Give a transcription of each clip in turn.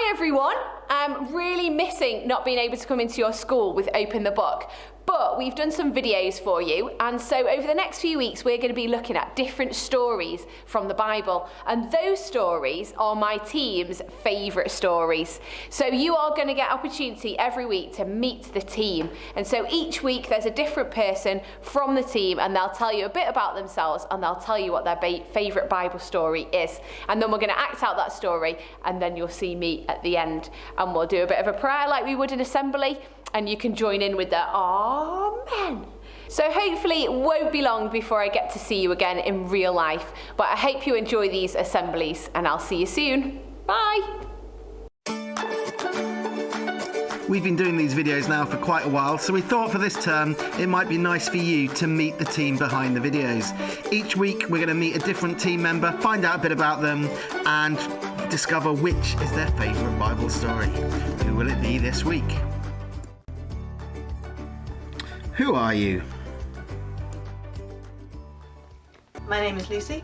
Hi everyone. I'm really missing not being able to come into your school with Open the Book. But we've done some videos for you, and so over the next few weeks we're going to be looking at different stories from the Bible, and those stories are my team's favourite stories. So you are going to get opportunity every week to meet the team, and so each week there's a different person from the team and they'll tell you a bit about themselves and they'll tell you what their favourite Bible story is, and then we're going to act out that story and then you'll see me at the end and we'll do a bit of a prayer like we would in assembly, and you can join in with the Amen. So hopefully it won't be long before I get to see you again in real life, but I hope you enjoy these assemblies and I'll see you soon. Bye. We've been doing these videos now for quite a while, so we thought for this term it might be nice for you to meet the team behind the videos. Each week we're going to meet a different team member, find out a bit about them and discover which is their favourite Bible story. Who will it be this week? Who are you? My name is Lucy.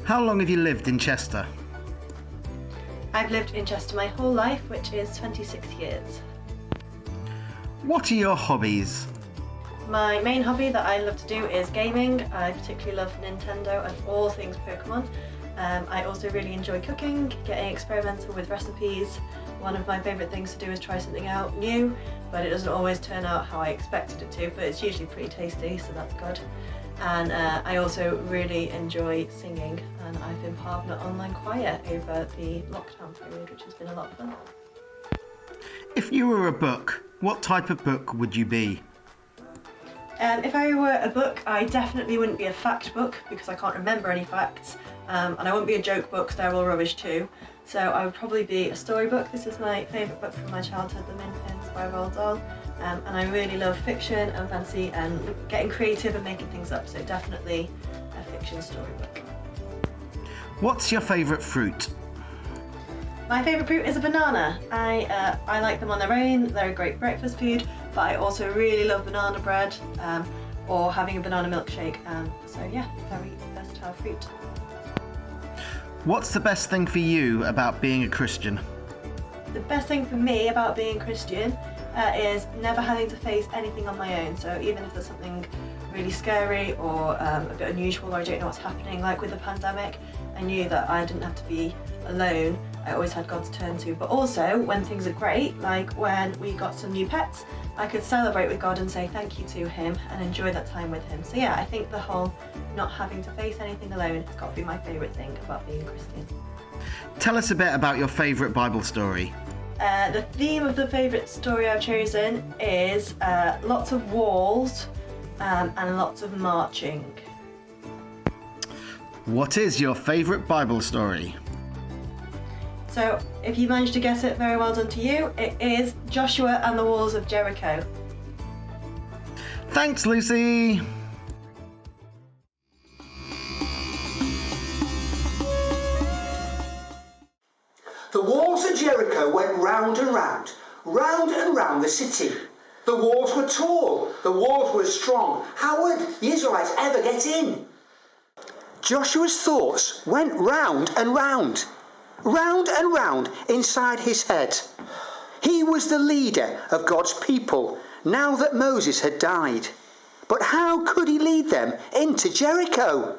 How long have you lived in Chester? I've lived in Chester my whole life, which is 26 years. What are your hobbies? My main hobby that I love to do is gaming. I particularly love Nintendo and all things Pokemon. I also really enjoy cooking, getting experimental with recipes. One of my favourite things to do is try something out new, but it doesn't always turn out how I expected it to, but it's usually pretty tasty, so that's good. And I also really enjoy singing, and I've been part of an online choir over the lockdown period, which has been a lot of fun. If you were a book, what type of book would you be? If I were a book, I definitely wouldn't be a fact book because I can't remember any facts, and I wouldn't be a joke book because they're all rubbish too. So I would probably be a storybook. This is my favourite book from my childhood, The Minpins by Roald Dahl, and I really love fiction and fantasy and getting creative and making things up, so definitely a fiction storybook. What's your favourite fruit? My favourite fruit is a banana. I like them on their own, they're a great breakfast food, but I also really love banana bread or having a banana milkshake, so yeah, very versatile fruit. What's the best thing for you about being a Christian? The best thing for me about being Christian is never having to face anything on my own. So even if there's something really scary or a bit unusual or I don't know what's happening, like with the pandemic, I knew that I didn't have to be alone. I always had God to turn to. But also when things are great, like when we got some new pets, I could celebrate with God and say thank you to him and enjoy that time with him. So yeah, I think the whole not having to face anything alone has got to be my favourite thing about being Christian. Tell us a bit about your favourite Bible story. The theme of the favourite story I've chosen is lots of walls and lots of marching. What is your favourite Bible story? So, if you managed to guess it, very well done to you. It is Joshua and the Walls of Jericho. Thanks, Lucy! The walls of Jericho went round and round the city. The walls were tall, the walls were strong. How would the Israelites ever get in? Joshua's thoughts went round and round inside his head. He was the leader of God's people now that Moses had died. But how could he lead them into Jericho?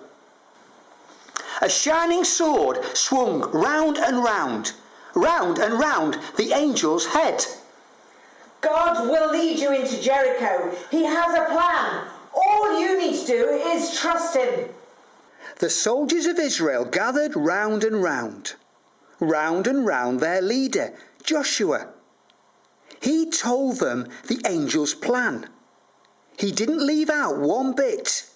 A shining sword swung round and round the angel's head. God will lead you into Jericho. He has a plan. All you need to do is trust him. The soldiers of Israel gathered round and round their leader, Joshua. He told them the angel's plan. He didn't leave out one bit.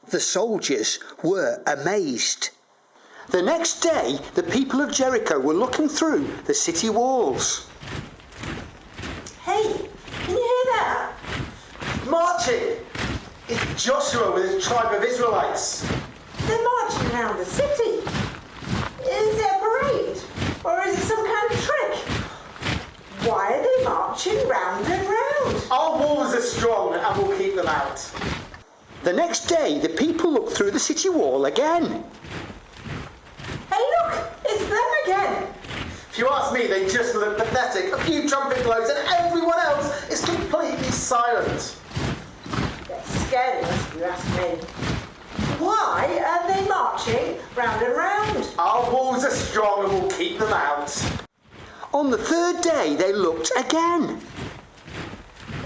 The soldiers were amazed. The next day, the people of Jericho were looking through the city walls. Hey, can you hear that? Marching! It's Joshua with his tribe of Israelites. They're marching around the city. Is it a parade? Or is it some kind of trick? Why are they marching round and round? Our walls are strong and we'll keep them out. The next day, the people looked through the city wall again. Hey look, it's them again. If you ask me, they just look pathetic. A few trumpet blows and everyone else is completely silent. They're scared of us, if you ask me. Why are they marching round and round? Our walls are strong and we'll keep them out. On the third day, they looked again.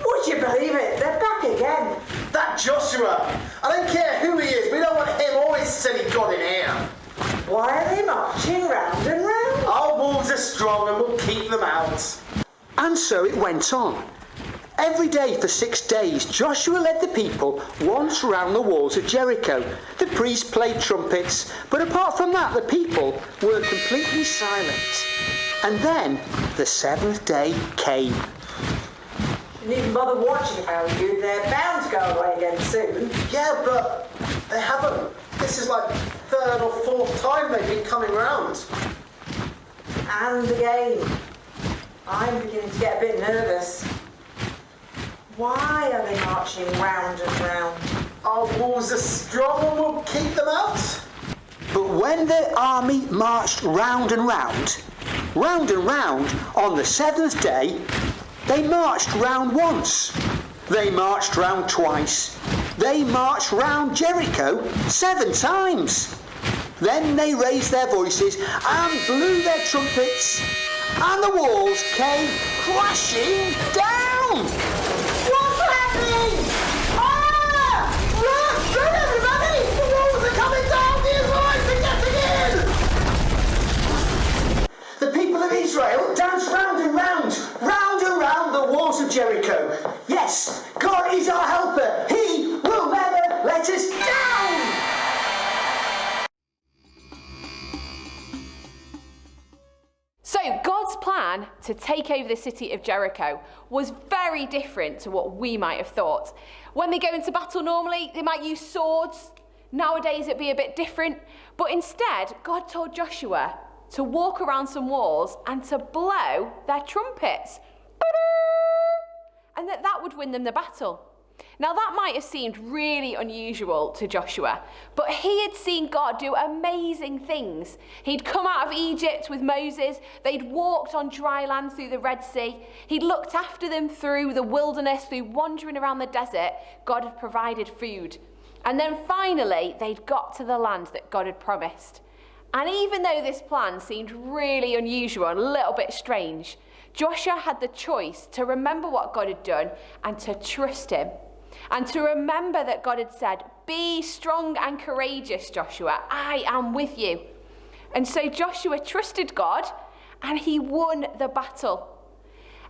Would you believe it? They're back again. That Joshua! I don't care who he is, we don't want him or his silly God in here. Why are they marching round and round? Our walls are strong and we'll keep them out. And so it went on. Every day for 6 days, Joshua led the people once round the walls of Jericho. The priests played trumpets, but apart from that, the people were completely silent. And then the 7th day came. Didn't even bother watching if I were you. They're bound to go away again soon. Yeah, but they haven't. This is like third or fourth time they've been coming round. And again. I'm beginning to get a bit nervous. Why are they marching round and round? Our walls are strong and we'll keep them out. But when the army marched round and round on the 7th day, they marched round once. They marched round twice. They marched round Jericho 7 times. Then they raised their voices and blew their trumpets, and the walls came crashing down. What's happening? Ah! Run, everybody! The walls are coming down! The Israelites are getting in! The people of Israel danced round and round the walls of Jericho. Yes, God is our helper. He will never let us down. So God's plan to take over the city of Jericho was very different to what we might have thought. When they go into battle normally, they might use swords. Nowadays it'd be a bit different. But instead, God told Joshua to walk around some walls and to blow their trumpets. And that would win them the battle. Now that might have seemed really unusual to Joshua, but he had seen God do amazing things. He'd come out of Egypt with Moses, they'd walked on dry land through the Red Sea, he'd looked after them through the wilderness, through wandering around the desert. God had provided food. And then finally, they'd got to the land that God had promised. And even though this plan seemed really unusual and a little bit strange, Joshua had the choice to remember what God had done and to trust him. And to remember that God had said, "Be strong and courageous, Joshua. I am with you." And so Joshua trusted God and he won the battle.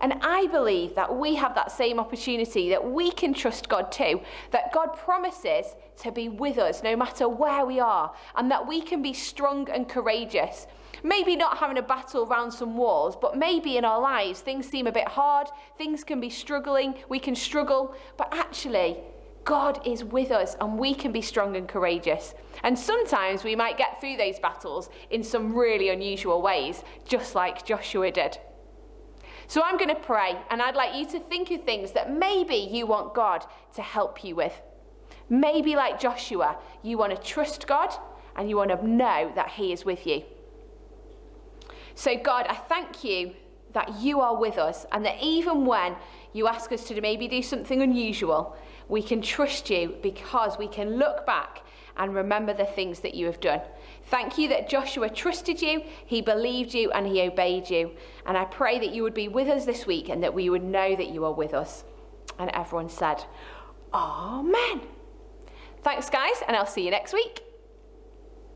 And I believe that we have that same opportunity, that we can trust God too, that God promises to be with us no matter where we are, and that we can be strong and courageous. Maybe not having a battle around some walls, but maybe in our lives things seem a bit hard, things can be struggling, we can struggle, but actually God is with us and we can be strong and courageous. And sometimes we might get through those battles in some really unusual ways, just like Joshua did. So I'm going to pray, and I'd like you to think of things that maybe you want God to help you with. Maybe like Joshua, you want to trust God and you want to know that he is with you. So God, I thank you that you are with us, and that even when you ask us to maybe do something unusual, we can trust you because we can look back and remember the things that you have done. Thank you that Joshua trusted you, he believed you, and he obeyed you. And I pray that you would be with us this week and that we would know that you are with us. And everyone said, Amen. Thanks, guys, and I'll see you next week.